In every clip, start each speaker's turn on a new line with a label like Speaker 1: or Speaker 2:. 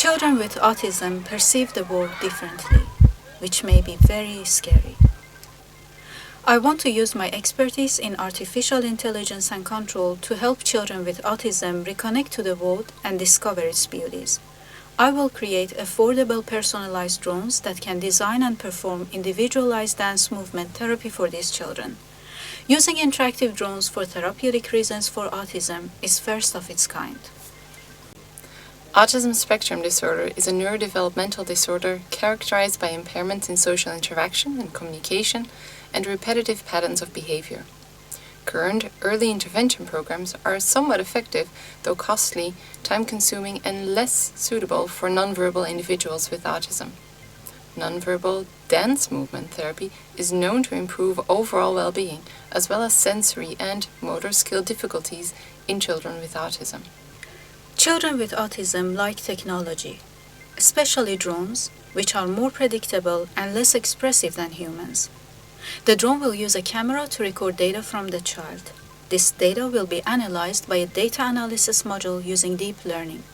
Speaker 1: Children with autism perceive the world differently, which may be very scary. I want to use my expertise in artificial intelligence and control to help children with autism reconnect to the world and discover its beauties. I will create affordable personalized drones that can design and perform individualized dance movement therapy for these children. Using interactive drones for therapeutic reasons for autism is first of its kind.
Speaker 2: Autism spectrum disorder is a neurodevelopmental disorder characterized by impairments in social interaction and communication and repetitive patterns of behavior. Current early intervention programs are somewhat effective, though costly, time-consuming, and less suitable for nonverbal individuals with autism. Nonverbal dance movement therapy is known to improve overall well-being, as well as sensory and motor skill difficulties in children with autism.
Speaker 1: Children with autism like technology, especially drones, which are more predictable and less expressive than humans. The drone will use a camera to record data from the child. This data will be analyzed by a data analysis module using deep learning.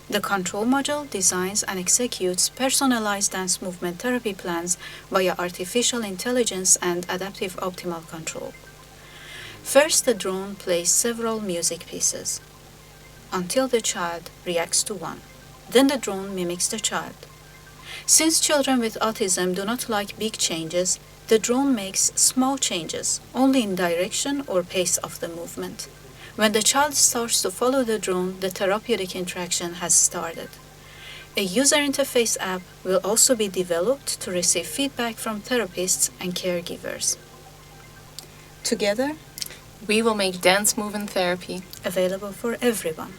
Speaker 1: The control module designs and executes personalized dance movement therapy plans via artificial intelligence and adaptive optimal control. First, the drone plays several music pieces until the child reacts to one. Then the drone mimics the child. Since children with autism do not like big changes, the drone makes small changes, only in direction or pace of the movement. When the child starts to follow the drone, the therapeutic interaction has started. A user interface app will also be developed to receive feedback from therapists and caregivers. Together,
Speaker 2: we will make dance movement therapy
Speaker 1: available for everyone.